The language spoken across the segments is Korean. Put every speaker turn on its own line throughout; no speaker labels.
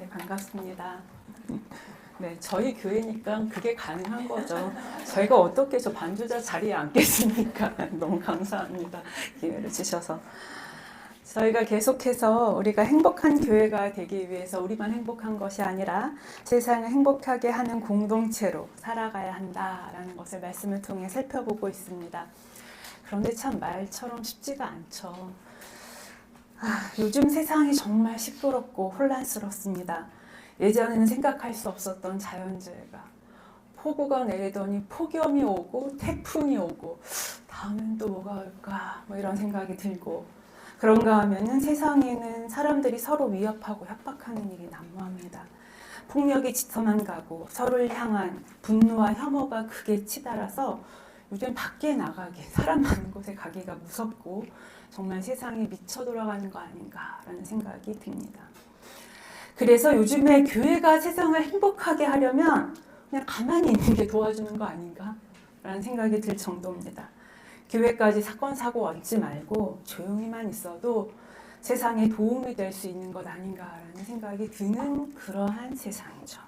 네, 반갑습니다. 네, 저희 교회니까 그게 가능한 거죠. 저희가 어떻게 저 반주자 자리에 앉겠습니까? 너무 감사합니다. 기회를 주셔서. 저희가 계속해서 우리가 행복한 교회가 되기 위해서 우리만 행복한 것이 아니라 세상을 행복하게 하는 공동체로 살아가야 한다라는 것을 말씀을 통해 살펴보고 있습니다. 그런데 참 말처럼 쉽지가 않죠. 요즘 세상이 정말 시끄럽고 혼란스럽습니다. 예전에는 생각할 수 없었던 자연재해가 폭우가 내리더니 폭염이 오고 태풍이 오고 다음엔 또 뭐가 올까 뭐 이런 생각이 들고 그런가 하면은 세상에는 사람들이 서로 위협하고 협박하는 일이 난무합니다. 폭력이 짙어만 가고 서로를 향한 분노와 혐오가 극에 치달아서 요즘 밖에 나가기, 사람 많은 곳에 가기가 무섭고 정말 세상이 미쳐 돌아가는 거 아닌가라는 생각이 듭니다. 그래서 요즘에 교회가 세상을 행복하게 하려면 그냥 가만히 있는 게 도와주는 거 아닌가라는 생각이 들 정도입니다. 교회까지 사건, 사고 얹지 말고 조용히만 있어도 세상에 도움이 될 수 있는 것 아닌가라는 생각이 드는 그러한 세상이죠.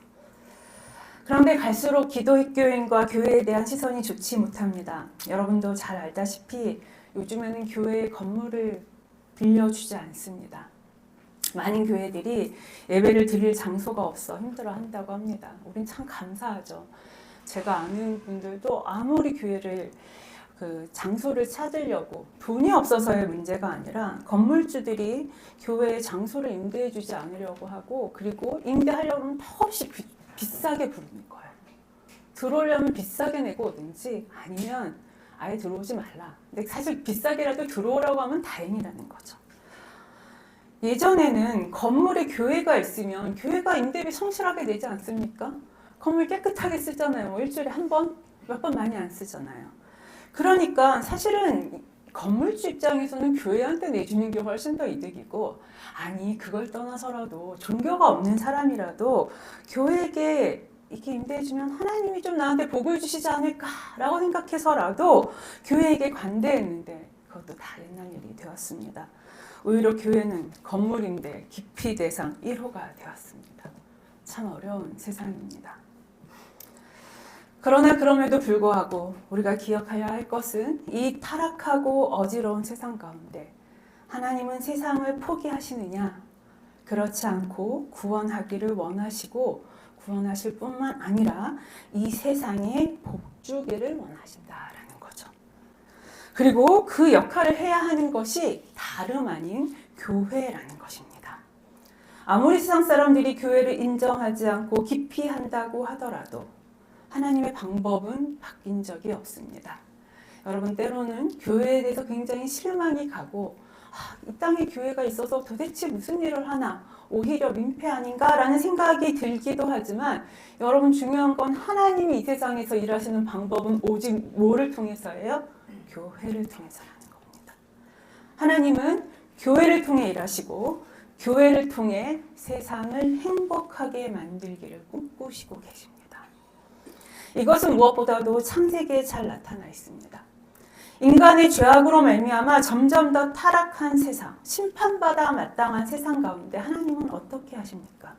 그런데 갈수록 기독교인과 교회에 대한 시선이 좋지 못합니다. 여러분도 잘 알다시피 요즘에는 교회의 건물을 빌려주지 않습니다. 많은 교회들이 예배를 드릴 장소가 없어 힘들어한다고 합니다. 우린 참 감사하죠. 제가 아는 분들도 아무리 교회를 장소를 찾으려고 돈이 없어서의 문제가 아니라 건물주들이 교회에 장소를 임대해주지 않으려고 하고 그리고 임대하려면 더없이 비싸게 부르는 거예요. 들어오려면 비싸게 내고 오든지 아니면 아예 들어오지 말라. 근데 사실 비싸게라도 들어오라고 하면 다행이라는 거죠. 예전에는 건물에 교회가 있으면 교회가 임대비 성실하게 내지 않습니까? 건물 깨끗하게 쓰잖아요. 일주일에 한 번, 몇 번 많이 안 쓰잖아요. 그러니까 사실은 건물주 입장에서는 교회한테 내주는 게 훨씬 더 이득이고 아니 그걸 떠나서라도 종교가 없는 사람이라도 교회에게 이렇게 임대해주면 하나님이 좀 나한테 복을 주시지 않을까라고 생각해서라도 교회에게 관대했는데 그것도 다 옛날 일이 되었습니다. 오히려 교회는 건물 임대 기피 대상 1호가 되었습니다. 참 어려운 세상입니다. 그러나 그럼에도 불구하고 우리가 기억해야 할 것은 이 타락하고 어지러운 세상 가운데 하나님은 세상을 포기하시느냐? 그렇지 않고 구원하기를 원하시고 구원하실 뿐만 아니라 이 세상에 복 주기를 원하신다라는 거죠. 그리고 그 역할을 해야 하는 것이 다름 아닌 교회라는 것입니다. 아무리 세상 사람들이 교회를 인정하지 않고 기피한다고 하더라도 하나님의 방법은 바뀐 적이 없습니다. 여러분 때로는 교회에 대해서 굉장히 실망이 가고 이 땅에 교회가 있어서 도대체 무슨 일을 하나 오히려 민폐 아닌가라는 생각이 들기도 하지만 여러분 중요한 건 하나님이 이 세상에서 일하시는 방법은 오직 뭐를 통해서예요? 교회를 통해서라는 겁니다. 하나님은 교회를 통해 일하시고 교회를 통해 세상을 행복하게 만들기를 꿈꾸시고 계십니다. 이것은 무엇보다도 창세기에 잘 나타나 있습니다. 인간의 죄악으로 말미암아 점점 더 타락한 세상, 심판받아 마땅한 세상 가운데 하나님은 어떻게 하십니까?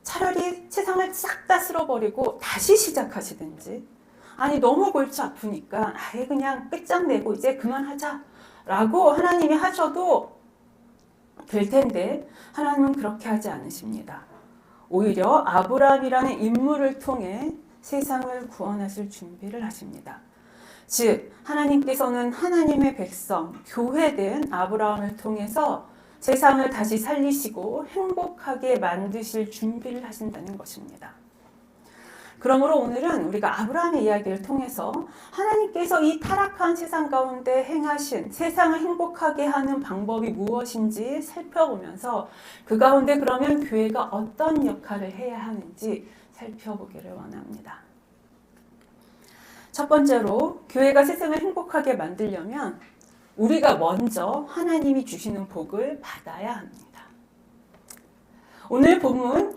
차라리 세상을 싹 다 쓸어버리고 다시 시작하시든지 아니 너무 골치 아프니까 아예 그냥 끝장내고 이제 그만하자라고 하나님이 하셔도 될 텐데 하나님은 그렇게 하지 않으십니다. 오히려 아브라함이라는 인물을 통해 세상을 구원하실 준비를 하십니다. 즉 하나님께서는 하나님의 백성, 교회된 아브라함을 통해서 세상을 다시 살리시고 행복하게 만드실 준비를 하신다는 것입니다. 그러므로 오늘은 우리가 아브라함의 이야기를 통해서 하나님께서 이 타락한 세상 가운데 행하신 세상을 행복하게 하는 방법이 무엇인지 살펴보면서 그 가운데 그러면 교회가 어떤 역할을 해야 하는지 살펴보기를 원합니다. 첫 번째로 교회가 세상을 행복하게 만들려면 우리가 먼저 하나님이 주시는 복을 받아야 합니다. 오늘 본문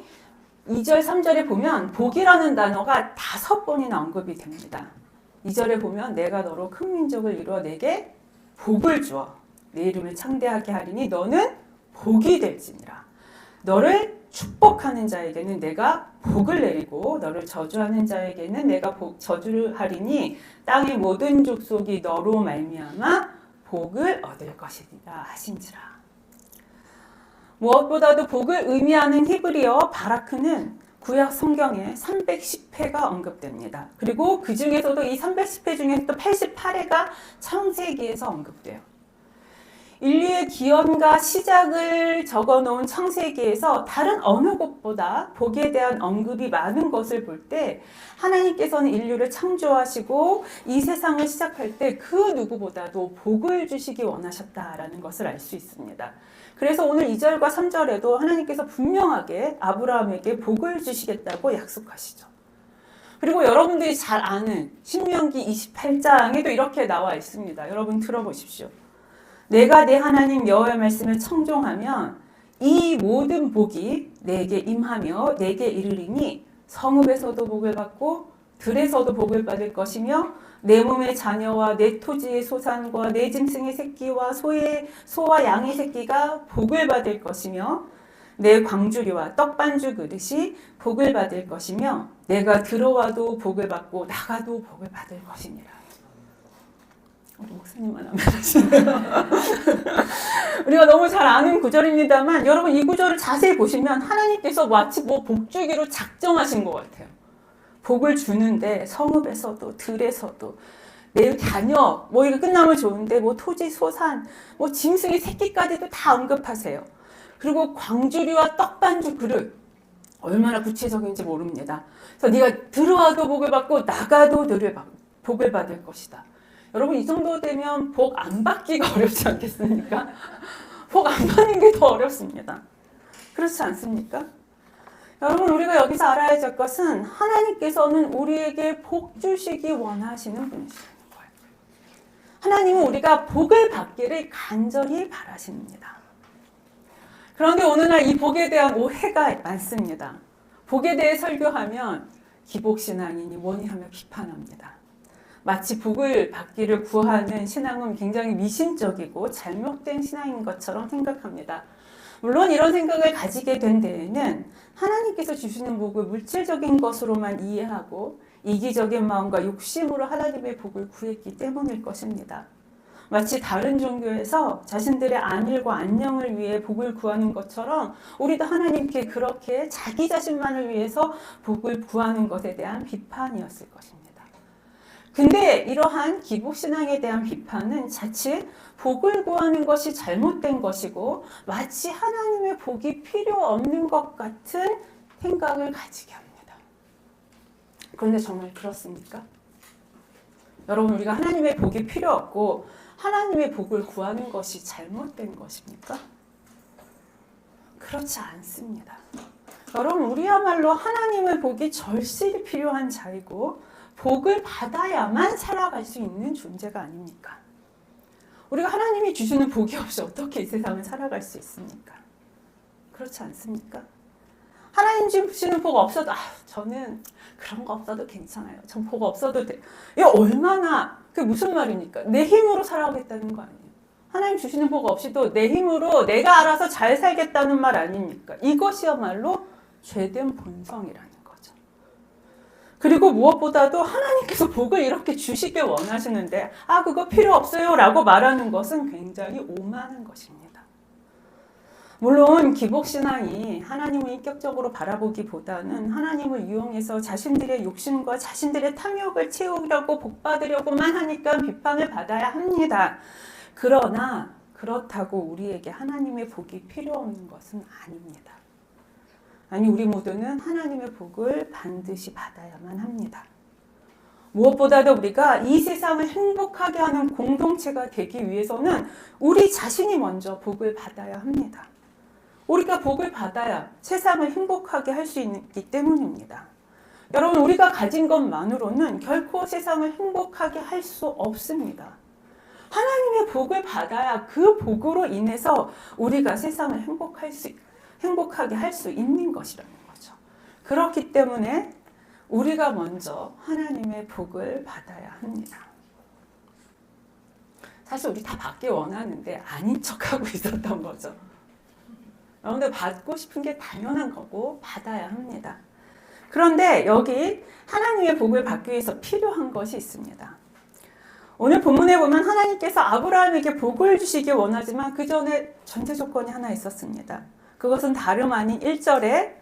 2절, 3절에 보면 복이라는 단어가 5번이나 언급이 됩니다. 2절에 보면 내가 너로 큰 민족을 이루어 내게 복을 주어 내 이름을 창대하게 하리니 너는 복이 될지니라. 너를 축복하는 자에게는 내가 복을 내리고 너를 저주하는 자에게는 내가 저주를 하리니 땅의 모든 족속이 너로 말미암아 복을 얻을 것이니라 하신지라. 무엇보다도 복을 의미하는 히브리어 바라크는 구약 성경에 310회가 언급됩니다. 그리고 그 중에서도 이 310회 중에 또 88회가 창세기에서 언급돼요. 인류의 기원과 시작을 적어놓은 창세기에서 다른 어느 곳보다 복에 대한 언급이 많은 것을 볼 때 하나님께서는 인류를 창조하시고 이 세상을 시작할 때 그 누구보다도 복을 주시기 원하셨다라는 것을 알 수 있습니다. 그래서 오늘 2절과 3절에도 하나님께서 분명하게 아브라함에게 복을 주시겠다고 약속하시죠. 그리고 여러분들이 잘 아는 신명기 28장에도 이렇게 나와 있습니다. 여러분 들어보십시오. 내가 내 하나님 여호와의 말씀을 청종하면 이 모든 복이 내게 임하며 내게 이르리니 성읍에서도 복을 받고 들에서도 복을 받을 것이며 내 몸의 자녀와 내 토지의 소산과 내 짐승의 새끼와 소와 양의 새끼가 복을 받을 것이며 내 광주리와 떡반주 그릇이 복을 받을 것이며 내가 들어와도 복을 받고 나가도 복을 받을 것이니라. 우리 목사님만 안 말하시네요. 우리가 너무 잘 아는 구절입니다만 여러분 이 구절을 자세히 보시면 하나님께서 마치 복주기로 작정하신 것 같아요. 복을 주는데 성읍에서도 들에서도 내 자녀 이거 끝나면 좋은데 토지 소산 짐승의 새끼까지도 다 언급하세요. 그리고 광주리와 떡반주 그릇 얼마나 구체적인지 모릅니다. 그래서 네가 들어와도 복을 받고 나가도 복을 받을 것이다. 여러분 이 정도 되면 복 안 받기가 어렵지 않겠습니까? 복 안 받는 게 더 어렵습니다. 그렇지 않습니까? 여러분 우리가 여기서 알아야 될 것은 하나님께서는 우리에게 복 주시기 원하시는 분이시라는 거예요. 하나님은 우리가 복을 받기를 간절히 바라십니다. 그런데 오늘날 이 복에 대한 오해가 많습니다. 복에 대해 설교하면 기복신앙이니 뭐니 하며 비판합니다. 마치 복을 받기를 구하는 신앙은 굉장히 미신적이고 잘못된 신앙인 것처럼 생각합니다. 물론 이런 생각을 가지게 된 데에는 하나님께서 주시는 복을 물질적인 것으로만 이해하고 이기적인 마음과 욕심으로 하나님의 복을 구했기 때문일 것입니다. 마치 다른 종교에서 자신들의 안일과 안녕을 위해 복을 구하는 것처럼 우리도 하나님께 그렇게 자기 자신만을 위해서 복을 구하는 것에 대한 비판이었을 것입니다. 근데 이러한 기복신앙에 대한 비판은 자칫 복을 구하는 것이 잘못된 것이고 마치 하나님의 복이 필요 없는 것 같은 생각을 가지게 합니다. 그런데 정말 그렇습니까? 여러분 우리가 하나님의 복이 필요 없고 하나님의 복을 구하는 것이 잘못된 것입니까? 그렇지 않습니다. 여러분 우리야말로 하나님의 복이 절실히 필요한 자이고 복을 받아야만 살아갈 수 있는 존재가 아닙니까? 우리가 하나님이 주시는 복이 없이 어떻게 이 세상을 살아갈 수 있습니까? 그렇지 않습니까? 하나님 주시는 복 없어도 저는 그런 거 없어도 괜찮아요. 전 복 없어도 돼. 이게 얼마나 그게 무슨 말입니까? 내 힘으로 살아가겠다는 거 아니에요. 하나님 주시는 복 없이도 내 힘으로 내가 알아서 잘 살겠다는 말 아닙니까? 이것이야말로 죄된 본성이라는 거죠. 그리고 무엇보다도 하나님께서 복을 이렇게 주시길 원하시는데 그거 필요 없어요 라고 말하는 것은 굉장히 오만한 것입니다. 물론 기복신앙이 하나님을 인격적으로 바라보기보다는 하나님을 이용해서 자신들의 욕심과 자신들의 탐욕을 채우려고 복받으려고만 하니까 비판을 받아야 합니다. 그러나 그렇다고 우리에게 하나님의 복이 필요 없는 것은 아닙니다. 아니 우리 모두는 하나님의 복을 반드시 받아야만 합니다. 무엇보다도 우리가 이 세상을 행복하게 하는 공동체가 되기 위해서는 우리 자신이 먼저 복을 받아야 합니다. 우리가 복을 받아야 세상을 행복하게 할 수 있기 때문입니다. 여러분 우리가 가진 것만으로는 결코 세상을 행복하게 할 수 없습니다. 하나님의 복을 받아야 그 복으로 인해서 우리가 세상을 행복하게 할 수 있는 것이라는 거죠. 그렇기 때문에 우리가 먼저 하나님의 복을 받아야 합니다. 사실 우리 다 받기 원하는데 아닌 척하고 있었던 거죠. 여러분들 받고 싶은 게 당연한 거고 받아야 합니다. 그런데 여기 하나님의 복을 받기 위해서 필요한 것이 있습니다. 오늘 본문에 보면 하나님께서 아브라함에게 복을 주시길 원하지만 그 전에 전제 조건이 하나 있었습니다. 그것은 다름 아닌 1절에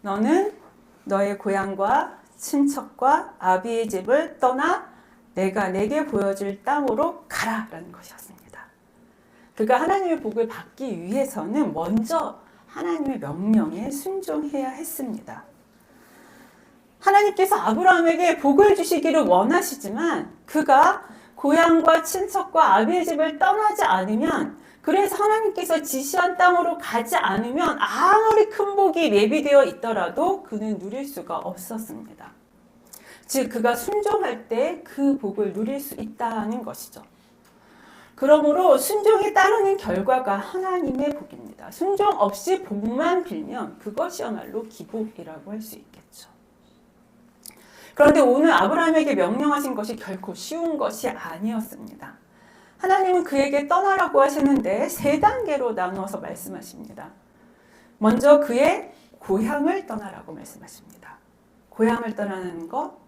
너는 너의 고향과 친척과 아비의 집을 떠나 내가 내게 보여줄 땅으로 가라라는 것이었습니다. 그가 하나님의 복을 받기 위해서는 먼저 하나님의 명령에 순종해야 했습니다. 하나님께서 아브라함에게 복을 주시기를 원하시지만 그가 고향과 친척과 아비의 집을 떠나지 않으면, 그래서 하나님께서 지시한 땅으로 가지 않으면 아무리 큰 복이 예비되어 있더라도 그는 누릴 수가 없었습니다. 즉 그가 순종할 때 그 복을 누릴 수 있다는 것이죠. 그러므로 순종에 따르는 결과가 하나님의 복입니다. 순종 없이 복만 빌면 그것이야말로 기복이라고 할 수 있겠죠. 그런데 오늘 아브라함에게 명령하신 것이 결코 쉬운 것이 아니었습니다. 하나님은 그에게 떠나라고 하시는데 세 단계로 나누어서 말씀하십니다. 먼저 그의 고향을 떠나라고 말씀하십니다. 고향을 떠나는 것,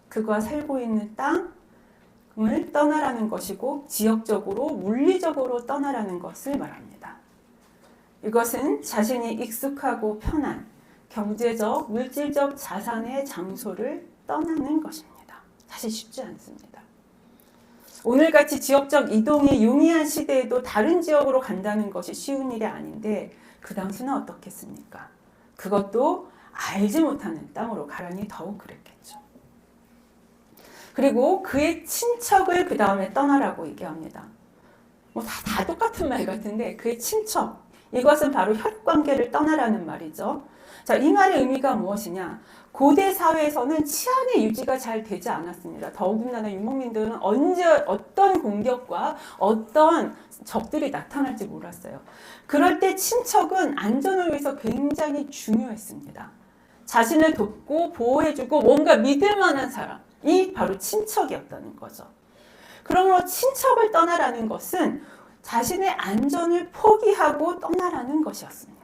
그가 살고 있는 땅을 떠나라는 것이고 지역적으로 물리적으로 떠나라는 것을 말합니다. 이것은 자신이 익숙하고 편한 경제적, 물질적 자산의 장소를 떠나는 것입니다. 사실 쉽지 않습니다. 오늘같이 지역적 이동이 용이한 시대에도 다른 지역으로 간다는 것이 쉬운 일이 아닌데 그 당시는 어떻겠습니까? 그것도 알지 못하는 땅으로 가라니 더욱 그랬겠죠. 그리고 그의 친척을 그 다음에 떠나라고 얘기합니다. 다 똑같은 말 같은데 그의 친척, 이것은 바로 혈육관계를 떠나라는 말이죠. 자, 이 말의 의미가 무엇이냐? 고대 사회에서는 치안의 유지가 잘 되지 않았습니다. 더군다나 유목민들은 언제 어떤 공격과 어떤 적들이 나타날지 몰랐어요. 그럴 때 친척은 안전을 위해서 굉장히 중요했습니다. 자신을 돕고 보호해주고 뭔가 믿을 만한 사람이 바로 친척이었다는 거죠. 그러므로 친척을 떠나라는 것은 자신의 안전을 포기하고 떠나라는 것이었습니다.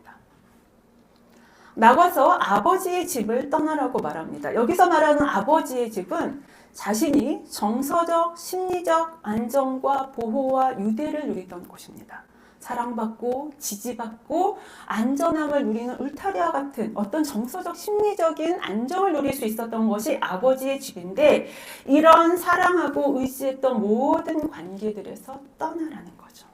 나가서 아버지의 집을 떠나라고 말합니다. 여기서 말하는 아버지의 집은 자신이 정서적, 심리적 안정과 보호와 유대를 누리던 곳입니다. 사랑받고 지지받고 안전함을 누리는 울타리와 같은 어떤 정서적, 심리적인 안정을 누릴 수 있었던 것이 아버지의 집인데 이런 사랑하고 의지했던 모든 관계들에서 떠나라는 거죠.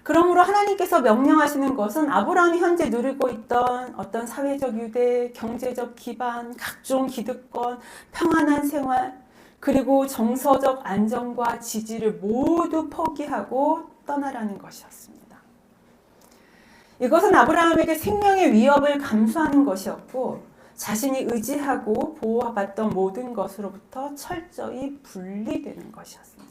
그러므로 하나님께서 명령하시는 것은 아브라함이 현재 누리고 있던 어떤 사회적 유대, 경제적 기반, 각종 기득권, 평안한 생활, 그리고 정서적 안정과 지지를 모두 포기하고 떠나라는 것이었습니다. 이것은 아브라함에게 생명의 위협을 감수하는 것이었고 자신이 의지하고 보호받던 모든 것으로부터 철저히 분리되는 것이었습니다.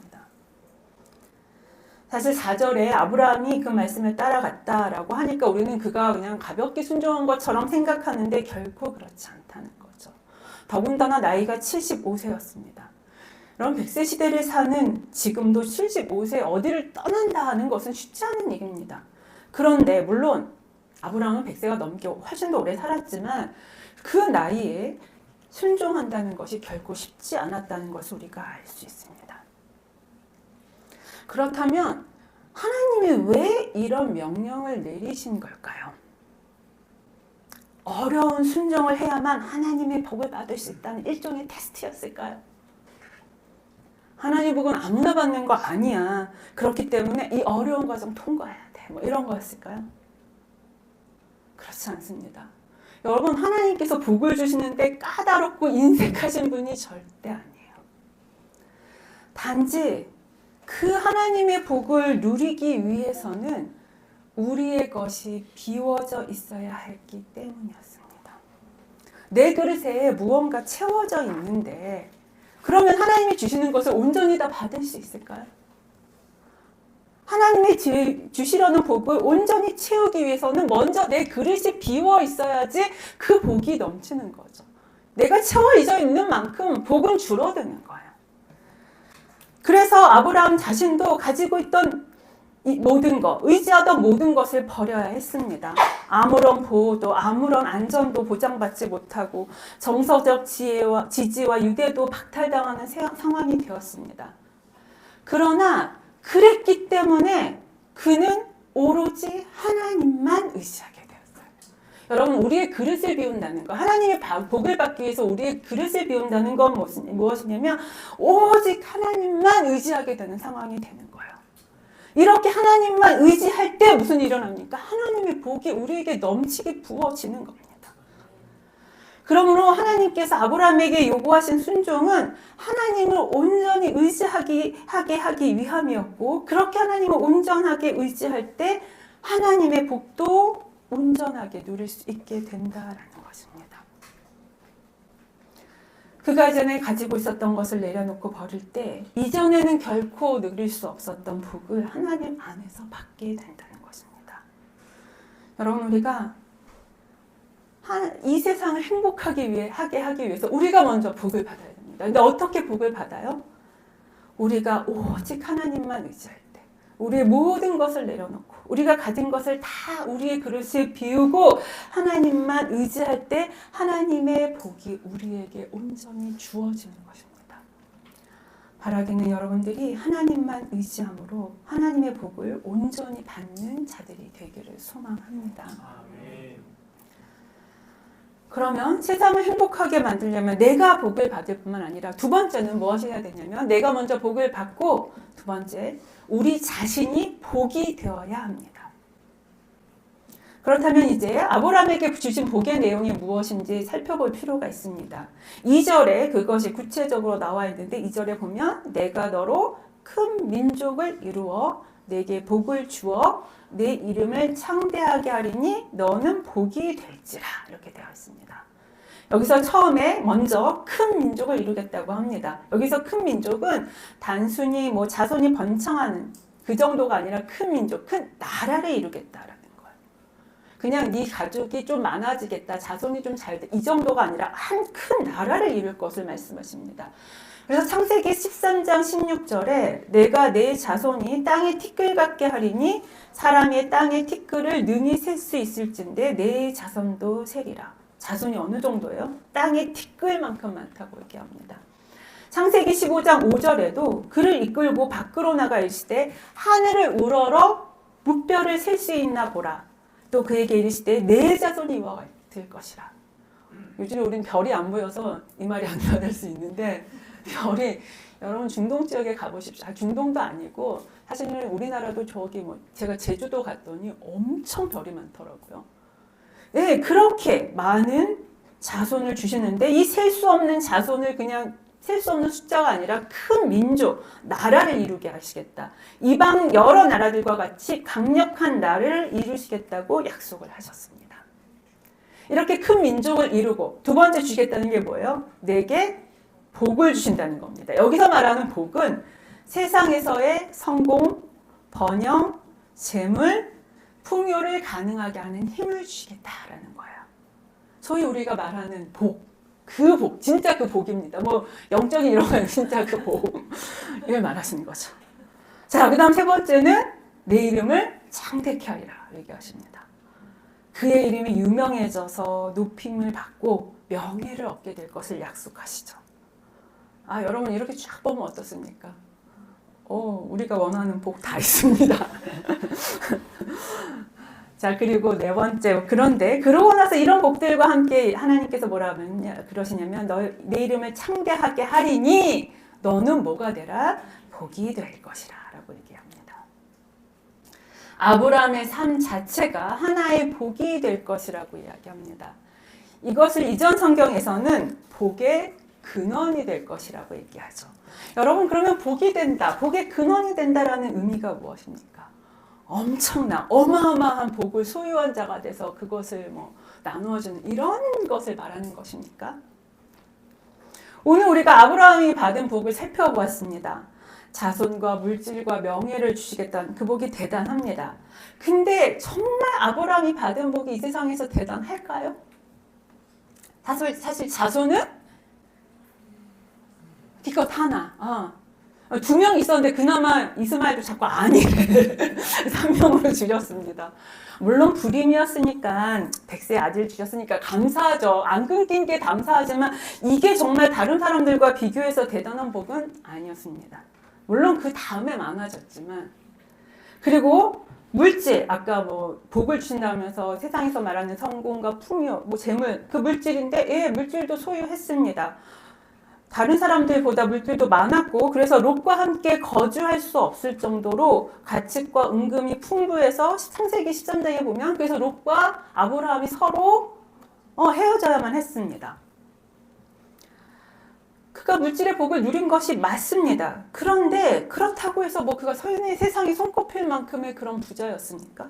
사실 4절에 아브라함이 그 말씀을 따라갔다라고 하니까 우리는 그가 그냥 가볍게 순종한 것처럼 생각하는데 결코 그렇지 않다는 거죠. 더군다나 나이가 75세였습니다. 그럼 100세 시대를 사는 지금도 75세 어디를 떠난다 하는 것은 쉽지 않은 얘기입니다. 그런데 물론 아브라함은 100세가 넘게 훨씬 더 오래 살았지만 그 나이에 순종한다는 것이 결코 쉽지 않았다는 것을 우리가 알 수 있습니다. 그렇다면 하나님이 왜 이런 명령을 내리신 걸까요? 어려운 순종을 해야만 하나님의 복을 받을 수 있다는 일종의 테스트였을까요? 하나님 복은 아무나 받는 거 아니야. 그렇기 때문에 이 어려운 과정 통과해야 돼. 이런 거였을까요? 그렇지 않습니다. 여러분, 하나님께서 복을 주시는데 까다롭고 인색하신 분이 절대 아니에요. 단지 그 하나님의 복을 누리기 위해서는 우리의 것이 비워져 있어야 했기 때문이었습니다. 내 그릇에 무언가 채워져 있는데 그러면 하나님이 주시는 것을 온전히 다 받을 수 있을까요? 하나님이 주시려는 복을 온전히 채우기 위해서는 먼저 내 그릇이 비워 있어야지 그 복이 넘치는 거죠. 내가 채워져 있는 만큼 복은 줄어드는 거예요. 그래서 아브라함 자신도 가지고 있던 이 모든 것, 의지하던 모든 것을 버려야 했습니다. 아무런 보호도, 아무런 안전도 보장받지 못하고 정서적 지지와 유대도 박탈당하는 상황이 되었습니다. 그러나 그랬기 때문에 그는 오로지 하나님만 의지하게 되었어요. 여러분, 우리의 그릇을 비운다는 것, 하나님의 복을 받기 위해서 우리의 그릇을 비운다는 건 무엇이냐면 오직 하나님만 의지하게 되는 상황이 되는 거예요. 이렇게 하나님만 의지할 때 무슨 일이 일어납니까? 하나님의 복이 우리에게 넘치게 부어지는 겁니다. 그러므로 하나님께서 아브라함에게 요구하신 순종은 하나님을 온전히 의지하게 하기 위함이었고, 그렇게 하나님을 온전하게 의지할 때 하나님의 복도 온전하게 누릴 수 있게 된다라는 것입니다. 그가 전에 가지고 있었던 것을 내려놓고 버릴 때 이전에는 결코 누릴 수 없었던 복을 하나님 안에서 받게 된다는 것입니다. 여러분, 우리가 이 세상을 행복하게 하기 위해서 우리가 먼저 복을 받아야 됩니다. 근데 어떻게 복을 받아요? 우리가 오직 하나님만 의지할 때, 우리의 모든 것을 내려놓고 우리가 가진 것을 다 우리의 그릇에 비우고 하나님만 의지할 때 하나님의 복이 우리에게 온전히 주어지는 것입니다. 바라기는 여러분들이 하나님만 의지함으로 하나님의 복을 온전히 받는 자들이 되기를 소망합니다. 아멘. 그러면 세상을 행복하게 만들려면 내가 복을 받을 뿐만 아니라 두 번째는 무엇이 해야 되냐면 내가 먼저 복을 받고 두 번째, 우리 자신이 복이 되어야 합니다. 그렇다면 이제 아브라함에게 주신 복의 내용이 무엇인지 살펴볼 필요가 있습니다. 2절에 그것이 구체적으로 나와 있는데 2절에 보면 내가 너로 큰 민족을 이루어 내게 복을 주어 내 이름을 창대하게 하리니 너는 복이 될지라 이렇게 되어 있습니다. 여기서 처음에 먼저 큰 민족을 이루겠다고 합니다. 여기서 큰 민족은 단순히 자손이 번창하는 그 정도가 아니라 큰 민족, 큰 나라를 이루겠다라는 거예요. 그냥 네 가족이 좀 많아지겠다, 자손이 좀 잘 돼, 이 정도가 아니라 한 큰 나라를 이룰 것을 말씀하십니다. 그래서 창세기 13장 16절에 내가 내 자손이 땅의 티끌 같게 하리니 사람의 땅의 티끌을 능히 셀 수 있을진데 내 자손도 세리라. 자손이 어느 정도예요? 땅의 티끌만큼 많다고 얘기합니다. 창세기 15장 5절에도 그를 이끌고 밖으로 나가 이르시되 하늘을 우러러 무별을 셀 수 있나 보라. 또 그에게 이르시되 내 자손이 이와 같을 것이라. 요즘에 우린 별이 안 보여서 이 말이 안 나올 수 있는데 별이 여러분 중동 지역에 가보십시오. 중동도 아니고 사실은 우리나라도 제가 제주도 갔더니 엄청 별이 많더라고요. 네, 그렇게 많은 자손을 주시는데 이 셀 수 없는 자손을 그냥 셀 수 없는 숫자가 아니라 큰 민족, 나라를 이루게 하시겠다. 이방 여러 나라들과 같이 강력한 나라를 이루시겠다고 약속을 하셨습니다. 이렇게 큰 민족을 이루고 두 번째 주시겠다는 게 뭐예요? 내게 복을 주신다는 겁니다. 여기서 말하는 복은 세상에서의 성공, 번영, 재물, 풍요를 가능하게 하는 힘을 주시겠다라는 거예요. 소위 우리가 말하는 복, 그 복, 진짜 그 복입니다. 영적인 이런 건 진짜 그 복을 말하시는 거죠. 자, 그 다음 세 번째는 내 이름을 창대케 하리라 얘기하십니다. 그의 이름이 유명해져서 높임을 받고 명예를 얻게 될 것을 약속하시죠. 여러분 이렇게 쫙 보면 어떻습니까? 우리가 원하는 복 다 있습니다. 자, 그리고 네 번째, 그런데 그러고 나서 이런 복들과 함께 하나님께서 그러시냐면 내 이름을 창대하게 하리니 너는 뭐가 되라? 복이 될 것이라 라고 얘기합니다. 아브라함의 삶 자체가 하나의 복이 될 것이라고 이야기합니다. 이것을 이전 성경에서는 복의 근원이 될 것이라고 얘기하죠. 여러분, 그러면 복이 된다, 복의 근원이 된다라는 의미가 무엇입니까? 엄청난 어마어마한 복을 소유한 자가 돼서 그것을 나누어주는 이런 것을 말하는 것입니까? 오늘 우리가 아브라함이 받은 복을 살펴보았습니다. 자손과 물질과 명예를 주시겠다는 그 복이 대단합니다. 근데 정말 아브라함이 받은 복이 이 세상에서 대단할까요? 사실 자손은 기껏 하나. 2명 있었는데 그나마 이스마엘도 자꾸 아니를 3명으로 줄였습니다. 물론 불임이었으니까 100세 아들 주셨으니까 감사하죠. 안 끊긴 게 감사하지만 이게 정말 다른 사람들과 비교해서 대단한 복은 아니었습니다. 물론 그 다음에 많아졌지만, 그리고 물질, 아까 뭐 복을 주신다면서 세상에서 말하는 성공과 풍요, 뭐 재물, 그 물질인데, 예, 물질도 소유했습니다. 다른 사람들보다 물질도 많았고, 그래서 롯과 함께 거주할 수 없을 정도로 가축과 은금이 풍부해서 창세기 13장에 보면, 그래서 롯과 아브라함이 서로 헤어져야만 했습니다. 그가 물질의 복을 누린 것이 맞습니다. 그런데 그렇다고 해서 뭐 그가 세상에 손꼽힐 만큼의 그런 부자였습니까?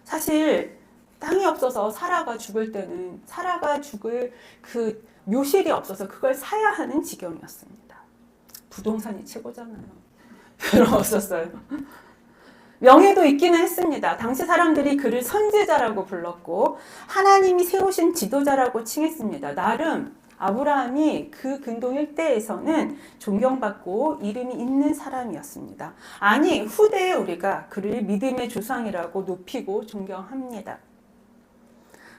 사실 땅이 없어서 사라가 죽을 때는 사라가 죽을 그 묘실이 없어서 그걸 사야 하는 지경이었습니다. 부동산이 최고잖아요. 별로 없었어요. 명예도 있기는 했습니다. 당시 사람들이 그를 선지자라고 불렀고 하나님이 세우신 지도자라고 칭했습니다. 나름 아브라함이 그 근동 일대에서는 존경받고 이름이 있는 사람이었습니다. 아니, 후대에 우리가 그를 믿음의 조상이라고 높이고 존경합니다.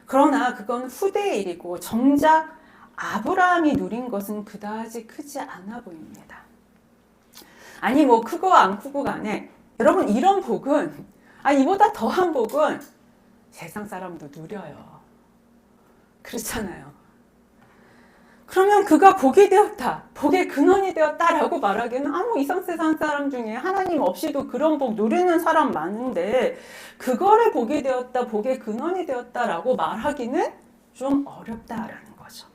그러나 그건 후대의 일이고 정작 아브라함이 누린 것은 그다지 크지 않아 보입니다. 아니 뭐 크고 안 크고 간에 여러분 이런 복은 이보다 더한 복은 세상 사람도 누려요. 그렇잖아요. 그러면 그가 복이 되었다, 복의 근원이 되었다라고 말하기에는 이 세상 사람 중에 하나님 없이도 그런 복 누리는 사람 많은데 그거를 복이 되었다, 복의 근원이 되었다라고 말하기는 좀 어렵다라는 거죠.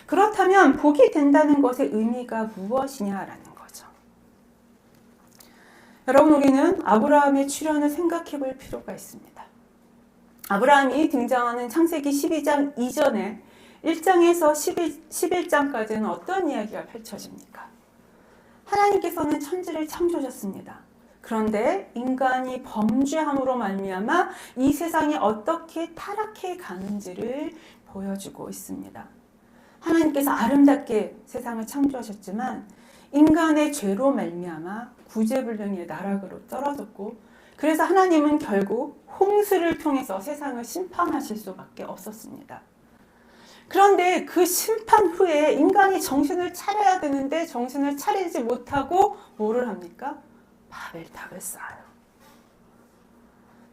그렇다면 복이 된다는 것의 의미가 무엇이냐라는 거죠. 여러분, 우리는 아브라함의 출현을 생각해 볼 필요가 있습니다. 아브라함이 등장하는 창세기 12장 이전에 1장에서 11장까지는 어떤 이야기가 펼쳐집니까? 하나님께서는 천지를 창조하셨습니다. 그런데 인간이 범죄함으로 말미암아 이 세상이 어떻게 타락해 가는지를 보여주고 있습니다. 하나님께서 아름답게 세상을 창조하셨지만 인간의 죄로 말미암아 구제불능의 나락으로 떨어졌고, 그래서 하나님은 결국 홍수를 통해서 세상을 심판하실 수밖에 없었습니다. 그런데 그 심판 후에 인간이 정신을 차려야 되는데 정신을 차리지 못하고 뭐를 합니까? 바벨탑을 쌓아요.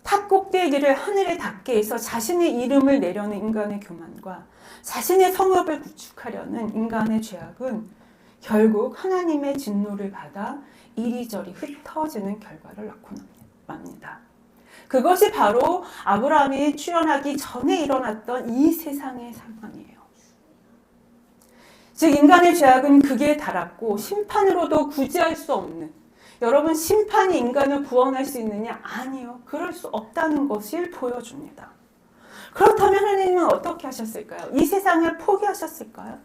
탑 꼭대기를 하늘에 닿게 해서 자신의 이름을 내려는 인간의 교만과 자신의 성읍을 구축하려는 인간의 죄악은 결국 하나님의 진노를 받아 이리저리 흩어지는 결과를 낳고 맙니다. 그것이 바로 아브라함이 출현하기 전에 일어났던 이 세상의 상황이에요. 즉 인간의 죄악은 극에 달았고 심판으로도 구제할 수 없는, 여러분 심판이 인간을 구원할 수 있느냐? 아니요. 그럴 수 없다는 것을 보여줍니다. 그렇다면 하나님은 어떻게 하셨을까요? 이 세상을 포기하셨을까요?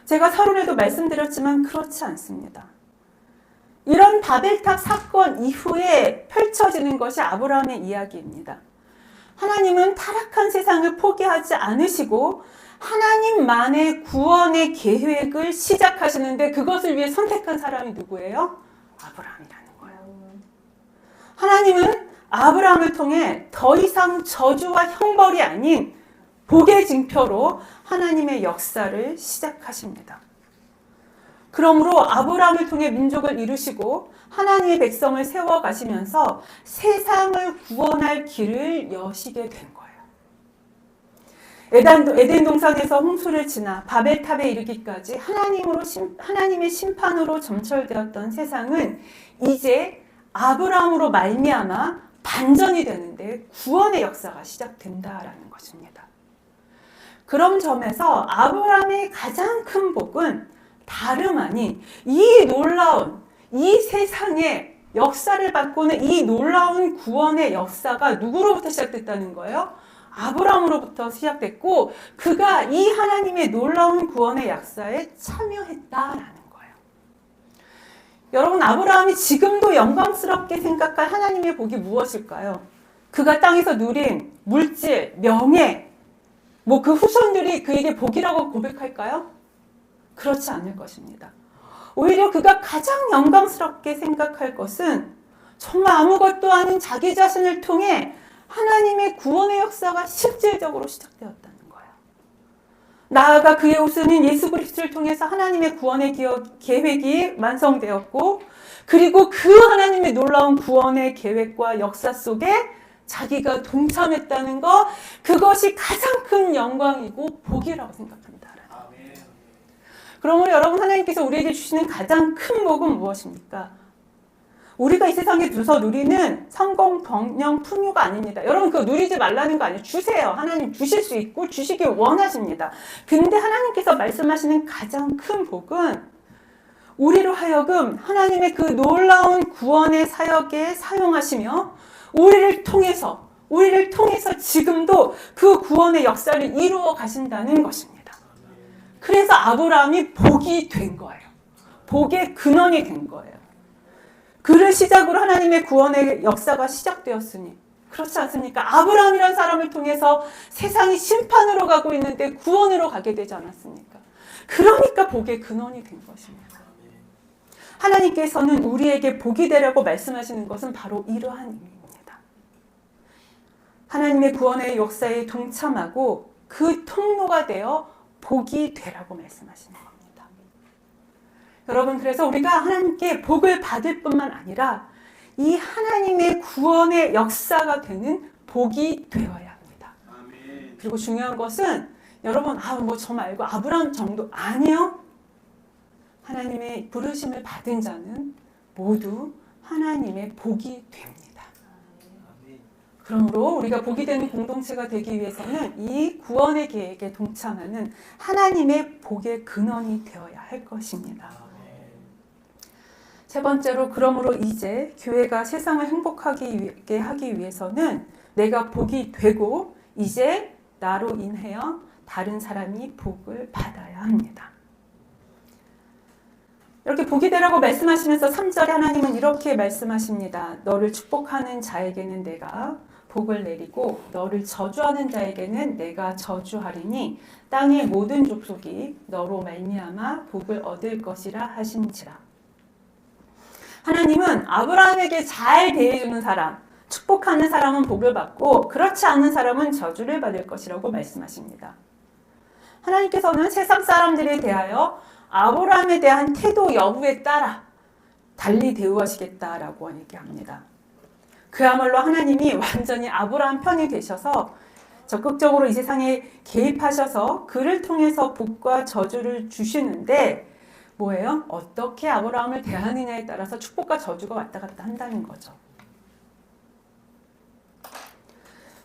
제가 서론에도 말씀드렸지만 그렇지 않습니다. 이런 바벨탑 사건 이후에 펼쳐지는 것이 아브라함의 이야기입니다. 하나님은 타락한 세상을 포기하지 않으시고 하나님만의 구원의 계획을 시작하시는데 그것을 위해 선택한 사람이 누구예요? 아브라함이라는 거예요. 하나님은 아브라함을 통해 더 이상 저주와 형벌이 아닌 복의 징표로 하나님의 역사를 시작하십니다. 그러므로 아브라함을 통해 민족을 이루시고 하나님의 백성을 세워가시면서 세상을 구원할 길을 여시게 된 거예요. 에덴 동산에서 홍수를 지나 바벨탑에 이르기까지 하나님의 심판으로 점철되었던 세상은 이제 아브라함으로 말미암아 반전이 되는데 구원의 역사가 시작된다라는 것입니다. 그런 점에서 아브라함의 가장 큰 복은 다름 아닌 이 놀라운, 이 세상의 역사를 바꾸는 이 놀라운 구원의 역사가 누구로부터 시작됐다는 거예요? 아브라함으로부터 시작됐고 그가 이 하나님의 놀라운 구원의 역사에 참여했다라는 거예요. 여러분, 아브라함이 지금도 영광스럽게 생각할 하나님의 복이 무엇일까요? 그가 땅에서 누린 물질, 명예, 그 후손들이 그에게 복이라고 고백할까요? 그렇지 않을 것입니다. 오히려 그가 가장 영광스럽게 생각할 것은 정말 아무것도 아닌 자기 자신을 통해 하나님의 구원의 역사가 실질적으로 시작되었다는 거예요. 나아가 그의 우선인 예수 그리스도를 통해서 하나님의 구원의 계획이 완성되었고, 그리고 그 하나님의 놀라운 구원의 계획과 역사 속에 자기가 동참했다는 것, 그것이 가장 큰 영광이고 복이라고 생각합니다. 그러므로 여러분, 하나님께서 우리에게 주시는 가장 큰 복은 무엇입니까? 우리가 이 세상에 두서 누리는 성공, 번영, 풍요가 아닙니다. 여러분, 그거 누리지 말라는 거 아니에요. 주세요. 하나님 주실 수 있고 주시길 원하십니다. 근데 하나님께서 말씀하시는 가장 큰 복은 우리로 하여금 하나님의 그 놀라운 구원의 사역에 사용하시며 우리를 통해서 지금도 그 구원의 역사를 이루어 가신다는 것입니다. 그래서 아브라함이 복이 된 거예요. 복의 근원이 된 거예요. 그를 시작으로 하나님의 구원의 역사가 시작되었으니, 그렇지 않습니까? 아브라함이라는 사람을 통해서 세상이 심판으로 가고 있는데 구원으로 가게 되지 않았습니까? 그러니까 복의 근원이 된 것입니다. 하나님께서는 우리에게 복이 되라고 말씀하시는 것은 바로 이러한 의미입니다. 하나님의 구원의 역사에 동참하고 그 통로가 되어 복이 되라고 말씀하시는 겁니다. 여러분, 그래서 우리가 하나님께 복을 받을 뿐만 아니라 이 하나님의 구원의 역사가 되는 복이 되어야 합니다. 아멘. 그리고 중요한 것은 여러분, 뭐 저 말고 아브라함 정도 아니요. 하나님의 부르심을 받은 자는 모두 하나님의 복이 됩니다. 그러므로 우리가 복이 되는 공동체가 되기 위해서는 이 구원의 계획에 동참하는 하나님의 복의 근원이 되어야 할 것입니다. 세 번째로, 그러므로 이제 교회가 세상을 행복하게 하기 위해서는 내가 복이 되고 이제 나로 인하여 다른 사람이 복을 받아야 합니다. 이렇게 복이 되라고 말씀하시면서 3절에 하나님은 이렇게 말씀하십니다. 너를 축복하는 자에게는 내가 복을 내리고 너를 저주하는 자에게는 내가 저주하리니 땅의 모든 족속이 너로 말미암아 복을 얻을 것이라 하신지라. 하나님은 아브라함에게 잘 대해주는 사람, 축복하는 사람은 복을 받고 그렇지 않은 사람은 저주를 받을 것이라고 말씀하십니다. 하나님께서는 세상 사람들에 대하여 아브라함에 대한 태도 여부에 따라 달리 대우하시겠다라고 얘기합니다. 그야말로 하나님이 완전히 아브라함 편이 되셔서 적극적으로 이 세상에 개입하셔서 그를 통해서 복과 저주를 주시는데, 뭐예요? 어떻게 아브라함을 대하느냐에 따라서 축복과 저주가 왔다 갔다 한다는 거죠.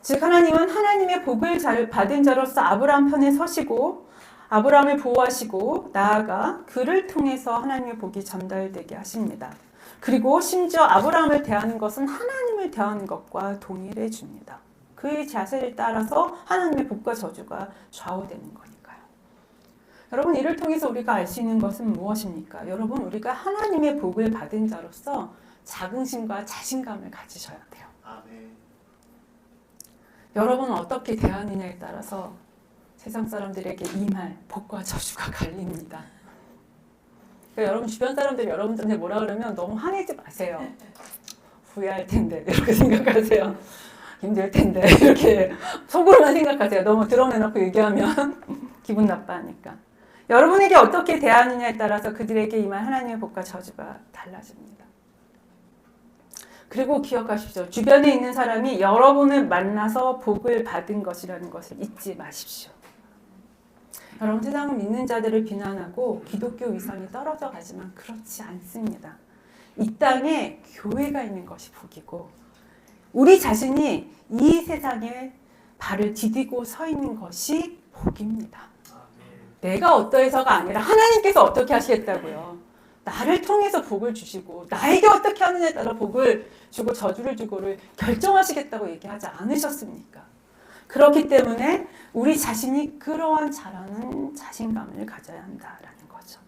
즉, 하나님은 하나님의 복을 받은 자로서 아브라함 편에 서시고 아브라함을 보호하시고 나아가 그를 통해서 하나님의 복이 전달되게 하십니다. 그리고 심지어 아브라함을 대하는 것은 하나님을 대하는 것과 동일해 줍니다. 그의 자세를 따라서 하나님의 복과 저주가 좌우되는 거니까요. 여러분, 이를 통해서 우리가 알 수 있는 것은 무엇입니까? 여러분, 우리가 하나님의 복을 받은 자로서 자긍심과 자신감을 가지셔야 돼요. 아멘. 여러분은 어떻게 대하느냐에 따라서 세상 사람들에게 이 말, 복과 저주가 갈립니다. 그러니까 여러분, 주변 사람들이 여러분들한테 뭐라 그러면 너무 화내지 마세요. 후회할 텐데 이렇게 생각하세요. 힘들 텐데 이렇게 속으로만 생각하세요. 너무 드러내놓고 얘기하면 기분 나빠하니까. 여러분에게 어떻게 대하느냐에 따라서 그들에게 임한 하나님의 복과 저주가 달라집니다. 그리고 기억하십시오. 주변에 있는 사람이 여러분을 만나서 복을 받은 것이라는 것을 잊지 마십시오. 여러분, 세상은 믿는 자들을 비난하고 기독교 위상이 떨어져 가지만 그렇지 않습니다. 이 땅에 교회가 있는 것이 복이고 우리 자신이 이 세상에 발을 디디고 서 있는 것이 복입니다. 내가 어떠해서가 아니라 하나님께서 어떻게 하시겠다고요. 나를 통해서 복을 주시고 나에게 어떻게 하느냐에 따라 복을 주고 저주를 주고를 결정하시겠다고 얘기하지 않으셨습니까? 그렇기 때문에 우리 자신이 그러한 잘하는 자신감을 가져야 한다라는 거죠.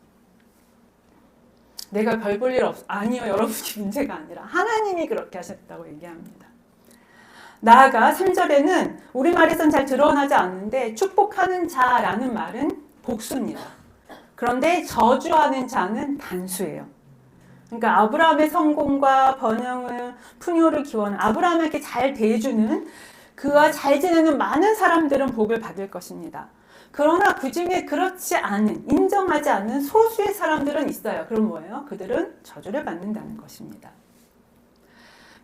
내가 별 볼 일 아니요. 여러분이 문제가 아니라 하나님이 그렇게 하셨다고 얘기합니다. 나아가 3절에는 우리말에선 잘 드러나지 않는데 축복하는 자라는 말은 복수입니다. 그런데 저주하는 자는 단수예요. 그러니까 아브라함의 성공과 번영을 풍요를 기원하는 아브라함에게 잘 대해주는 그와 잘 지내는 많은 사람들은 복을 받을 것입니다. 그러나 그 중에 그렇지 않은 인정하지 않는 소수의 사람들은 있어요. 그럼 뭐예요? 그들은 저주를 받는다는 것입니다.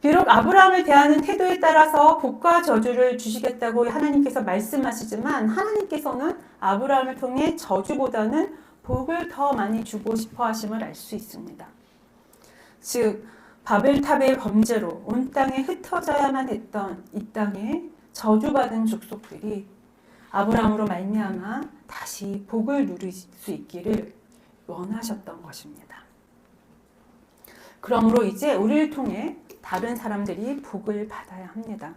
비록 아브라함을 대하는 태도에 따라서 복과 저주를 주시겠다고 하나님께서 말씀하시지만 하나님께서는 아브라함을 통해 저주보다는 복을 더 많이 주고 싶어 하심을 알 수 있습니다. 즉 바벨탑의 범죄로 온 땅에 흩어져야만 했던 이 땅에 저주받은 족속들이 아브라함으로 말미암아 다시 복을 누릴 수 있기를 원하셨던 것입니다. 그러므로 이제 우리를 통해 다른 사람들이 복을 받아야 합니다.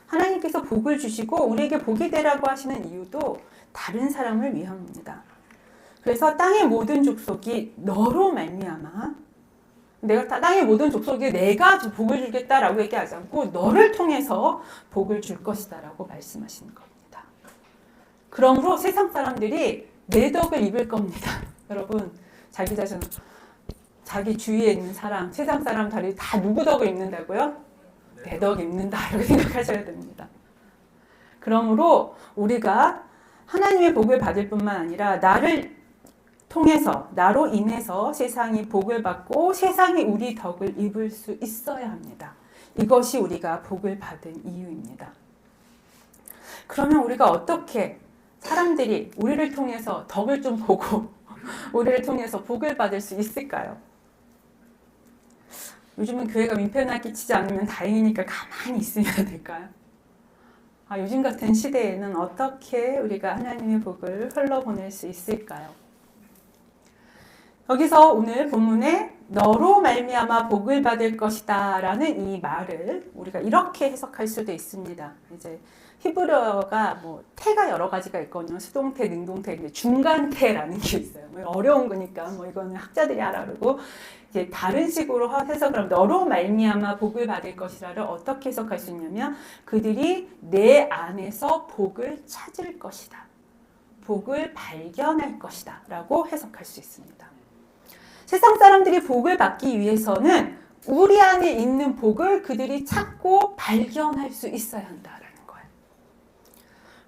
하나님께서 복을 주시고 우리에게 복이 되라고 하시는 이유도 다른 사람을 위함입니다. 그래서 땅의 모든 족속이 너로 말미암아 땅의 모든 족속이 내가 복을 주겠다라고 얘기하지 않고 너를 통해서 복을 줄 것이다라고 말씀하시는 겁니다. 그러므로 세상 사람들이 내 덕을 입을 겁니다. 여러분 자기 자신 자기 주위에 있는 사람, 세상 사람들이 다 누구 덕을 입는다고요? 내 덕 입는다 이렇게 생각하셔야 됩니다. 그러므로 우리가 하나님의 복을 받을 뿐만 아니라 나를 통해서 나로 인해서 세상이 복을 받고 세상이 우리 덕을 입을 수 있어야 합니다. 이것이 우리가 복을 받은 이유입니다. 그러면 우리가 어떻게 사람들이 우리를 통해서 덕을 좀 보고 우리를 통해서 복을 받을 수 있을까요? 요즘은 교회가 민폐나 끼치지 않으면 다행이니까 가만히 있으면 될까요? 요즘 같은 시대에는 어떻게 우리가 하나님의 복을 흘러보낼 수 있을까요? 여기서 오늘 본문에 너로 말미암아 복을 받을 것이다 라는 이 말을 우리가 이렇게 해석할 수도 있습니다. 이제 히브리어가 태가 여러 가지가 있거든요. 수동태, 능동태, 중간태라는 게 있어요. 어려운 거니까 이거는 학자들이 알아 그러고 이제 다른 식으로 해석을 하면 너로 말미암아 복을 받을 것이라를 어떻게 해석할 수 있냐면 그들이 내 안에서 복을 찾을 것이다. 복을 발견할 것이다 라고 해석할 수 있습니다. 세상 사람들이 복을 받기 위해서는 우리 안에 있는 복을 그들이 찾고 발견할 수 있어야 한다라는 거예요.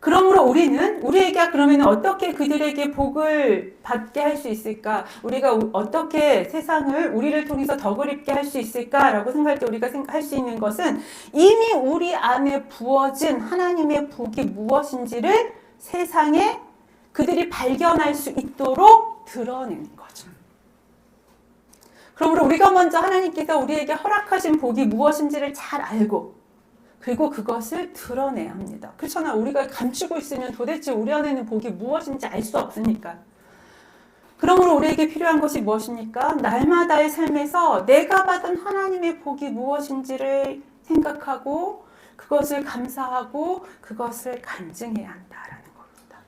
그러므로 우리에게 그러면 어떻게 그들에게 복을 받게 할 수 있을까? 우리가 어떻게 세상을 우리를 통해서 덕을 입게 할 수 있을까라고 생각할 때 우리가 할 수 있는 것은 이미 우리 안에 부어진 하나님의 복이 무엇인지를 세상에 그들이 발견할 수 있도록 드러내는 거죠. 그러므로 우리가 먼저 하나님께서 우리에게 허락하신 복이 무엇인지를 잘 알고 그리고 그것을 드러내야 합니다. 그렇잖아요. 우리가 감추고 있으면 도대체 우리 안에 있는 복이 무엇인지 알 수 없으니까. 그러므로 우리에게 필요한 것이 무엇입니까? 날마다의 삶에서 내가 받은 하나님의 복이 무엇인지를 생각하고 그것을 감사하고 그것을 간증해야 한다라는 겁니다.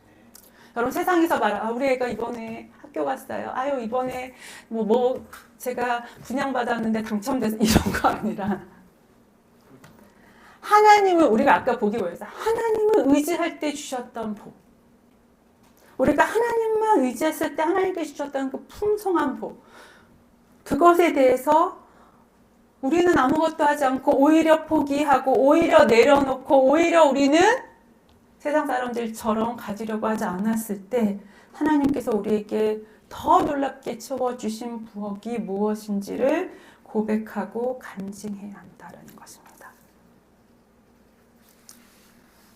여러분 세상에서 우리 애가 이번에 학교 갔어요. 이번에 제가 분양받았는데 당첨돼서 이런 거 아니라 하나님을 우리가 아까 복이 뭐였어요? 하나님을 의지할 때 주셨던 복. 우리가 하나님만 의지했을 때 하나님께 주셨던 그 풍성한 복. 그것에 대해서 우리는 아무것도 하지 않고 오히려 포기하고 오히려 내려놓고 오히려 우리는 세상 사람들처럼 가지려고 하지 않았을 때 하나님께서 우리에게 더 놀랍게 채워주신 부엌이 무엇인지를 고백하고 간증해야 한다는 것입니다.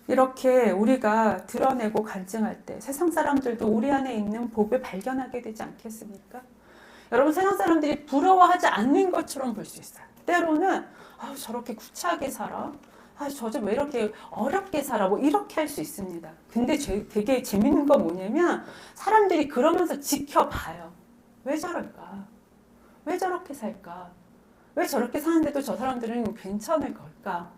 이렇게 우리가 드러내고 간증할 때 세상 사람들도 우리 안에 있는 복을 발견하게 되지 않겠습니까? 여러분 세상 사람들이 부러워하지 않는 것처럼 볼 수 있어요. 때로는 저렇게 구차하게 살아? 저 좀 왜 이렇게 어렵게 살아? 이렇게 할 수 있습니다. 근데 되게 재밌는 건 뭐냐면 사람들이 그러면서 지켜봐요. 왜 저럴까? 왜 저렇게 살까? 왜 저렇게 사는데도 저 사람들은 괜찮을 걸까?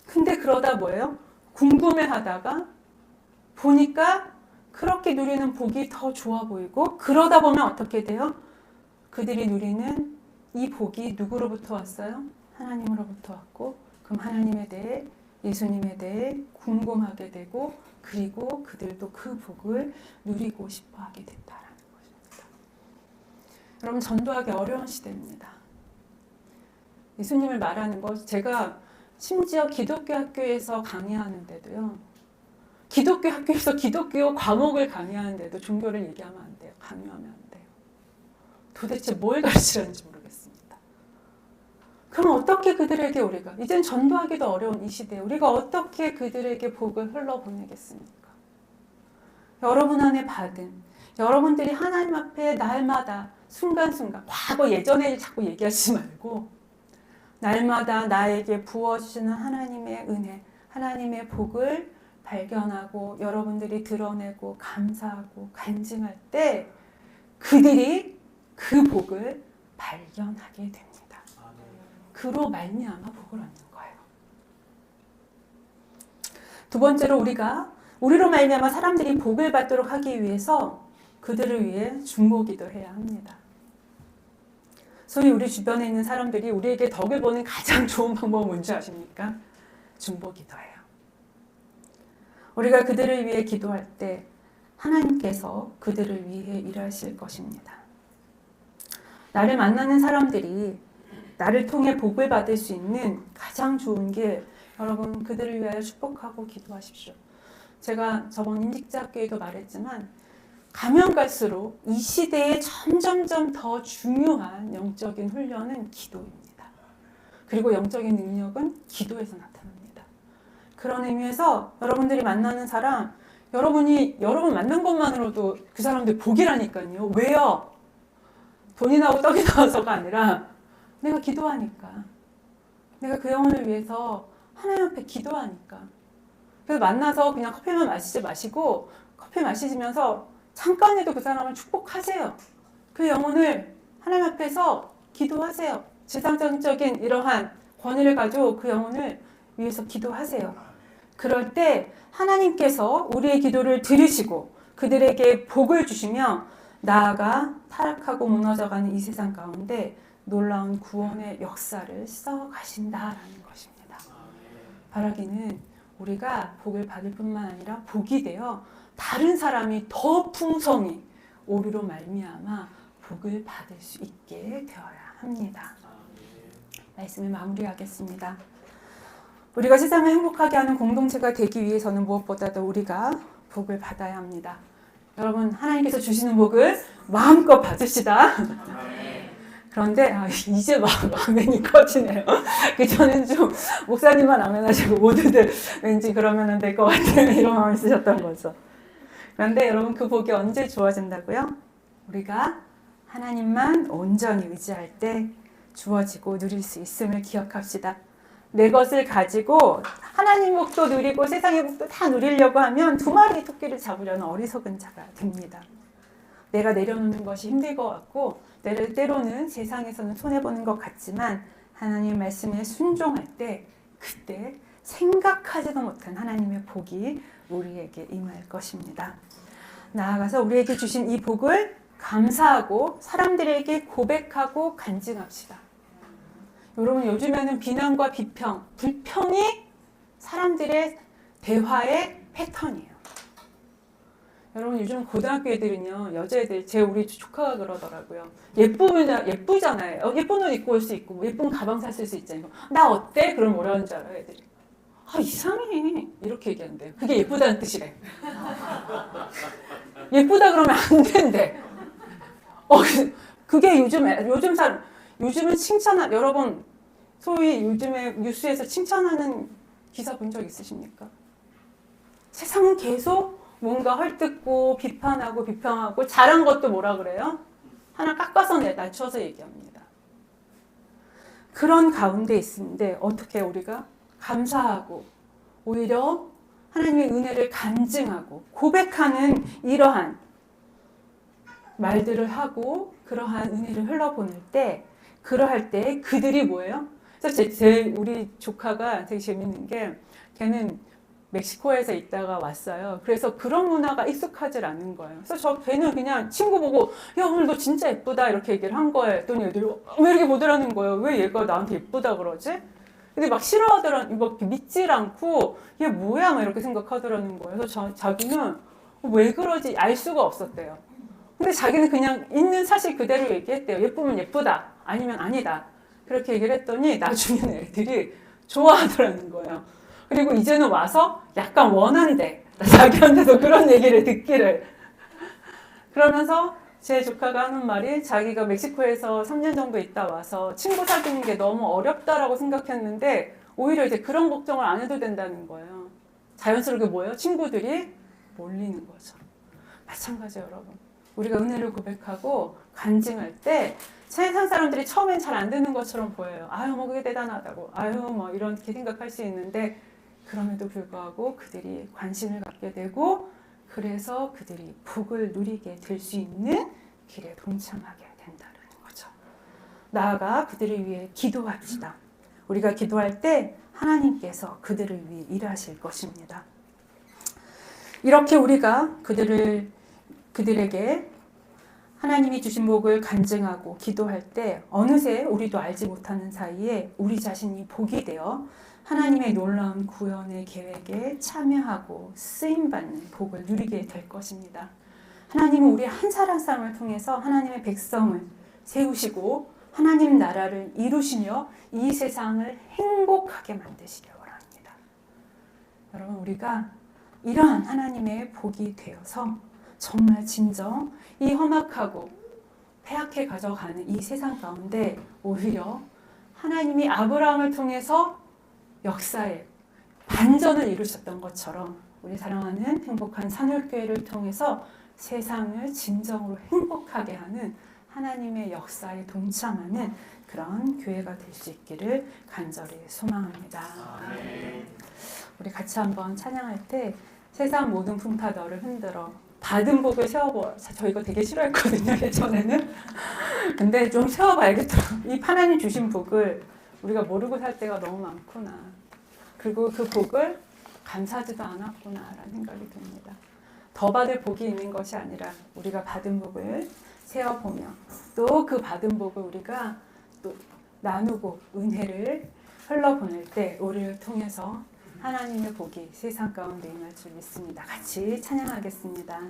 근데 그러다 뭐예요? 궁금해하다가 보니까 그렇게 누리는 복이 더 좋아 보이고 그러다 보면 어떻게 돼요? 그들이 누리는 이 복이 누구로부터 왔어요? 하나님으로부터 왔고 그럼 하나님에 대해 예수님에 대해 궁금하게 되고 그리고 그들도 그 복을 누리고 싶어 하게 된다라는 것입니다. 여러분, 전도하기 어려운 시대입니다. 예수님을 말하는 것, 제가 심지어 기독교 학교에서 강의하는데도요, 기독교 학교에서 기독교 과목을 강의하는데도 종교를 얘기하면 안 돼요. 강요하면 안 돼요. 도대체 뭘 가르치는지 모르겠습니다. 그럼 어떻게 그들에게 우리가, 이젠 전도하기도 어려운 이 시대에 우리가 어떻게 그들에게 복을 흘러보내겠습니까? 여러분 안에 받은, 여러분들이 하나님 앞에 날마다 순간순간, 과거 예전에 자꾸 얘기하지 말고 날마다 나에게 부어주시는 하나님의 은혜, 하나님의 복을 발견하고 여러분들이 드러내고 감사하고 간증할 때 그들이 그 복을 발견하게 됩니다. 그로 말미암아 복을 얻는 거예요. 두 번째로 우리로 말미암아 사람들이 복을 받도록 하기 위해서 그들을 위해 중보기도 해야 합니다. 소위 우리 주변에 있는 사람들이 우리에게 덕을 보는 가장 좋은 방법은 뭔지 아십니까? 중보기도예요. 우리가 그들을 위해 기도할 때 하나님께서 그들을 위해 일하실 것입니다. 나를 만나는 사람들이 나를 통해 복을 받을 수 있는 가장 좋은 게 여러분 그들을 위하여 축복하고 기도하십시오. 제가 저번 인직자학교에도 말했지만 가면 갈수록 이 시대에 점점점 더 중요한 영적인 훈련은 기도입니다. 그리고 영적인 능력은 기도에서 나타납니다. 그런 의미에서 여러분들이 만나는 사람, 여러분 만난 것만으로도 그 사람들 복이라니까요. 왜요? 돈이 나고 떡이 나와서가 아니라 내가 기도하니까. 내가 그 영혼을 위해서 하나님 앞에 기도하니까. 그래서 만나서 그냥 커피만 마시지 마시고 커피 마시면서 잠깐이라도 그 사람을 축복하세요. 그 영혼을 하나님 앞에서 기도하세요. 지상적인 이러한 권위를 가지고 그 영혼을 위해서 기도하세요. 그럴 때 하나님께서 우리의 기도를 들으시고 그들에게 복을 주시며 나아가 타락하고 무너져가는 이 세상 가운데 놀라운 구원의 역사를 써가신다라는 것입니다. 바라기는 우리가 복을 받을 뿐만 아니라 복이 되어 다른 사람이 더 풍성히 우리로 말미암아 복을 받을 수 있게 되어야 합니다. 말씀을 마무리하겠습니다. 우리가 세상을 행복하게 하는 공동체가 되기 위해서는 무엇보다도 우리가 복을 받아야 합니다. 여러분, 하나님께서 주시는 복을 마음껏 받으시다. 그런데 이제 막 아멘이 커지네요. 저는 좀 목사님만 아멘 하시고 모두들 왠지 그러면 될 것 같아요. 이런 마음을 쓰셨던 거죠. 그런데 여러분 그 복이 언제 주어진다고요? 우리가 하나님만 온전히 의지할 때 주어지고 누릴 수 있음을 기억합시다. 내 것을 가지고 하나님 복도 누리고 세상의 복도 다 누리려고 하면 두 마리 토끼를 잡으려는 어리석은 자가 됩니다. 내가 내려놓는 것이 힘들 것 같고 때로는 세상에서는 손해보는 것 같지만 하나님 말씀에 순종할 때 그때 생각하지도 못한 하나님의 복이 우리에게 임할 것입니다. 나아가서 우리에게 주신 이 복을 감사하고 사람들에게 고백하고 간증합시다. 여러분, 요즘에는 비난과 비평, 불평이 사람들의 대화의 패턴이에요. 여러분, 요즘 고등학교 애들은요, 여자애들, 우리 조카가 그러더라고요. 예쁘잖아요. 예쁜 옷 입고 올 수 있고, 예쁜 가방 샀을 수 있잖아요. 나 어때? 그럼 뭐라는 줄 알아요, 애들이? 이상해. 이렇게 얘기하는데요. 그게 예쁘다는 뜻이래. 예쁘다 그러면 안 된대. 그게 요즘은 여러분, 소위 요즘에 뉴스에서 칭찬하는 기사 본 적 있으십니까? 세상은 계속 뭔가 헐뜯고 비판하고 비평하고 잘한 것도 뭐라 그래요? 하나 깎아서 낮춰서 얘기합니다. 그런 가운데 있는데 어떻게 우리가 감사하고 오히려 하나님의 은혜를 간증하고 고백하는 이러한 말들을 하고 그러한 은혜를 흘러보낼 때 그러할 때 그들이 뭐예요? 그래서 우리 조카가 되게 재밌는 게 걔는 멕시코에서 있다가 왔어요. 그래서 그런 문화가 익숙하지 않은 거예요. 그래서 걔는 그냥 친구 보고 야 오늘 너 진짜 예쁘다 이렇게 얘기를 한 거예요. 그랬더니 애들이 왜 이렇게 보더라는 거예요. 왜 얘가 나한테 예쁘다 그러지? 근데 막 싫어하더라는, 막 믿질 않고 이게 뭐야 막 이렇게 생각하더라는 거예요. 그래서 자기는 왜 그러지 알 수가 없었대요. 근데 자기는 그냥 있는 사실 그대로 얘기했대요. 예쁘면 예쁘다, 아니면 아니다. 그렇게 얘기를 했더니 나중에는 애들이 좋아하더라는 거예요. 그리고 이제는 와서 약간 원한대. 자기한테도 그런 얘기를 듣기를. 그러면서 제 조카가 하는 말이, 자기가 멕시코에서 3년 정도 있다 와서 친구 사귀는 게 너무 어렵다라고 생각했는데 오히려 이제 그런 걱정을 안 해도 된다는 거예요. 자연스럽게 뭐예요? 친구들이 몰리는 거죠. 마찬가지예요, 여러분. 우리가 은혜를 고백하고 간증할 때 세상 사람들이 처음엔 잘 안 되는 것처럼 보여요. 아유, 뭐 그게 대단하다고. 아유, 뭐 이렇게 생각할 수 있는데, 그럼에도 불구하고 그들이 관심을 갖게 되고, 그래서 그들이 복을 누리게 될 수 있는 길에 동참하게 된다는 거죠. 나아가 그들을 위해 기도합시다. 우리가 기도할 때 하나님께서 그들을 위해 일하실 것입니다. 이렇게 우리가 그들에게 하나님이 주신 복을 간증하고 기도할 때 어느새 우리도 알지 못하는 사이에 우리 자신이 복이 되어 하나님의 놀라운 구원의 계획에 참여하고 쓰임받는 복을 누리게 될 것입니다. 하나님은 우리 한 사람 한 사람을 통해서 하나님의 백성을 세우시고 하나님 나라를 이루시며 이 세상을 행복하게 만드시려고 합니다. 여러분, 우리가 이러한 하나님의 복이 되어서 정말 진정 이 험악하고 폐악해 가져가는 이 세상 가운데 오히려 하나님이 아브라함을 통해서 역사에 반전을 이루셨던 것처럼 우리 사랑하는 행복한 산울교회를 통해서 세상을 진정으로 행복하게 하는 하나님의 역사에 동참하는 그런 교회가 될 수 있기를 간절히 소망합니다. 우리 같이 한번 찬양할 때 세상 모든 풍파 너를 흔들어 받은 복을 세워보. 저 이거 되게 싫어했거든요, 예전에는. 근데 좀 세워봐야겠더라고요. 이 하나님 주신 복을 우리가 모르고 살 때가 너무 많구나. 그리고 그 복을 감사하지도 않았구나라는 생각이 듭니다. 더 받을 복이 있는 것이 아니라 우리가 받은 복을 세어보며 또 그 받은 복을 우리가 또 나누고 은혜를 흘러보낼 때 우리를 통해서 하나님의 복이 세상 가운데 임할 줄 믿습니다. 같이 찬양하겠습니다.